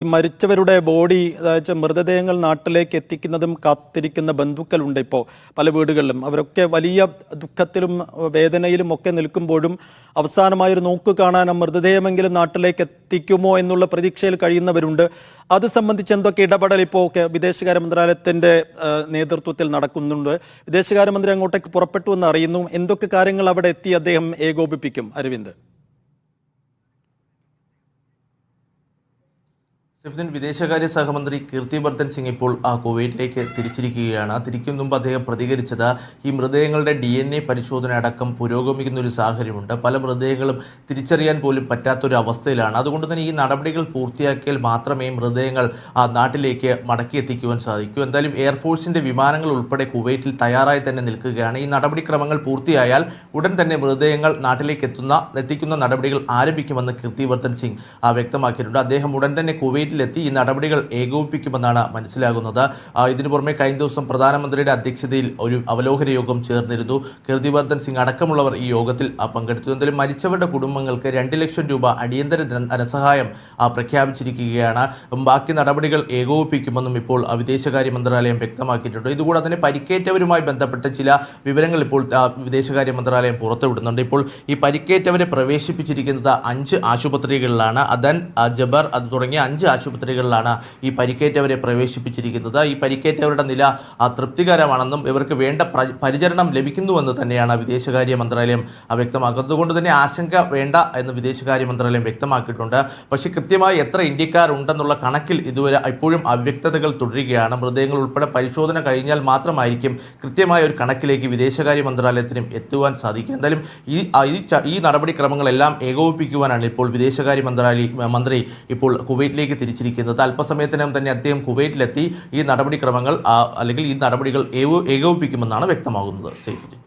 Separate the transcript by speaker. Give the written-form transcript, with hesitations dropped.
Speaker 1: മരിച്ചവരുടെ ബോഡി അതായത് മൃതദേഹങ്ങൾ നാട്ടിലേക്ക് എത്തിക്കുന്നതും കാത്തിരിക്കുന്ന ബന്ധുക്കളുണ്ട്. ഇപ്പോൾ പല വീടുകളിലും അവരൊക്കെ വലിയ ദുഃഖത്തിലും വേദനയിലും ഒക്കെ നിൽക്കുമ്പോഴും അവസാനമായൊരു നോക്ക് കാണാൻ മൃതദേഹമെങ്കിലും നാട്ടിലേക്ക് എത്തിക്കുമോ എന്നുള്ള പ്രതീക്ഷയിൽ കഴിയുന്നവരുണ്ട്. അത് സംബന്ധിച്ച് എന്തൊക്കെ ഇടപെടൽ ഇപ്പോൾ വിദേശകാര്യ മന്ത്രാലയത്തിൻ്റെ നേതൃത്വത്തിൽ നടക്കുന്നുണ്ട്? വിദേശകാര്യമന്ത്രി അങ്ങോട്ടേക്ക് പുറപ്പെട്ടു എന്ന് അറിയുന്നു. എന്തൊക്കെ കാര്യങ്ങൾ അവിടെ എത്തി അദ്ദേഹം ഏകോപിപ്പിക്കും? അരവിന്ദ്.
Speaker 2: വിദേശകാര്യ സഹമന്ത്രി കീർത്തി വർദ്ധൻ സിംഗ് ഇപ്പോൾ കുവൈറ്റിലേക്ക് തിരിച്ചിരിക്കുകയാണ്. തിരിക്കും മുമ്പ് അദ്ദേഹം പ്രതികരിച്ചത് ഈ മൃതദേഹങ്ങളുടെ DNA പരിശോധന അടക്കം പുരോഗമിക്കുന്ന ഒരു സാഹചര്യമുണ്ട്. പല മൃതദേഹങ്ങളും തിരിച്ചറിയാൻ പോലും പറ്റാത്തൊരു അവസ്ഥയിലാണ്. അതുകൊണ്ട് തന്നെ ഈ നടപടികൾ പൂർത്തിയാക്കിയാൽ മാത്രമേ മൃതദേഹങ്ങൾ നാട്ടിലേക്ക് മടക്കിയെത്തിക്കുവാൻ സാധിക്കൂ. എന്തായാലും എയർഫോഴ്സിന്റെ വിമാനങ്ങൾ ഉൾപ്പെടെ കുവൈറ്റിൽ തയ്യാറായി തന്നെ നിൽക്കുകയാണ്. ഈ നടപടിക്രമങ്ങൾ പൂർത്തിയായാൽ ഉടൻ തന്നെ മൃതദേഹങ്ങൾ നാട്ടിലേക്ക് എത്തിക്കുന്ന നടപടികൾ ആരംഭിക്കുമെന്ന് കീർത്തി വർദ്ധൻ സിംഗ് വ്യക്തമാക്കിയിട്ടുണ്ട്. അദ്ദേഹം ഉടൻ തന്നെ കുവൈറ്റ് െത്തി ഈ നടപടികൾ ഏകോപിപ്പിക്കുമെന്നാണ് മനസ്സിലാകുന്നത്. ഇതിനു പുറമെ കഴിഞ്ഞ ദിവസം പ്രധാനമന്ത്രിയുടെ അധ്യക്ഷതയിൽ ഒരു അവലോകന യോഗം ചേർന്നിരുന്നു. കീർത്തി വർദ്ധൻ സിംഗ് അടക്കമുള്ളവർ ഈ യോഗത്തിൽ പങ്കെടുത്തു. എന്തായാലും മരിച്ചവരുടെ കുടുംബങ്ങൾക്ക് 2 ലക്ഷം രൂപ അടിയന്തര ധനസഹായം പ്രഖ്യാപിച്ചിരിക്കുകയാണ്. ബാക്കി നടപടികൾ ഏകോപിപ്പിക്കുമെന്നും ഇപ്പോൾ വിദേശകാര്യ മന്ത്രാലയം വ്യക്തമാക്കിയിട്ടുണ്ട്. ഇതുകൂടാതെ തന്നെ പരിക്കേറ്റവരുമായി ബന്ധപ്പെട്ട ചില വിവരങ്ങൾ ഇപ്പോൾ വിദേശകാര്യ മന്ത്രാലയം പുറത്തുവിടുന്നുണ്ട്. ഇപ്പോൾ ഈ പരിക്കേറ്റവരെ പ്രവേശിപ്പിച്ചിരിക്കുന്നത് 5 ആശുപത്രികളിലാണ്. അദൻ, ജബർ തുടങ്ങിയ 5 ആശുപത്രികളിലാണ് ഈ പരിക്കേറ്റവരെ പ്രവേശിപ്പിച്ചിരിക്കുന്നത്. ഈ പരിക്കേറ്റവരുടെ നില തൃപ്തികരമാണെന്നും ഇവർക്ക് വേണ്ട പരിചരണം ലഭിക്കുന്നുവെന്ന് തന്നെയാണ് വിദേശകാര്യ മന്ത്രാലയം വ്യക്തമാക്കുന്നത്. അതുകൊണ്ട് തന്നെ ആശങ്ക വേണ്ട എന്ന് വിദേശകാര്യ മന്ത്രാലയം വ്യക്തമാക്കിയിട്ടുണ്ട്. പക്ഷേ കൃത്യമായി എത്ര ഇന്ത്യക്കാരുണ്ടെന്നുള്ള കണക്കിൽ ഇതുവരെ ഇപ്പോഴും അവ്യക്തതകൾ തുടരുകയാണ്. മൃതദേഹങ്ങൾ ഉൾപ്പെടെ പരിശോധന കഴിഞ്ഞാൽ മാത്രമായിരിക്കും കൃത്യമായ ഒരു കണക്കിലേക്ക് വിദേശകാര്യ മന്ത്രാലയത്തിനും എത്തുവാൻ സാധിക്കും. എന്തായാലും ഈ നടപടിക്രമങ്ങളെല്ലാം ഏകോപിപ്പിക്കുവാനാണ് ഇപ്പോൾ വിദേശകാര്യ മന്ത്രി ഇപ്പോൾ കുവൈറ്റിലേക്ക് തിരിച്ചിരിക്കുന്നത്. അല്പസമയത്തിനകം തന്നെ അദ്ദേഹം കുവൈറ്റിലെത്തി ഈ നടപടിക്രമങ്ങൾ അല്ലെങ്കിൽ ഈ നടപടികൾ ഏകോപിപ്പിക്കുമെന്നാണ് വ്യക്തമാകുന്നത്. സൈഫുദ്ദീൻ.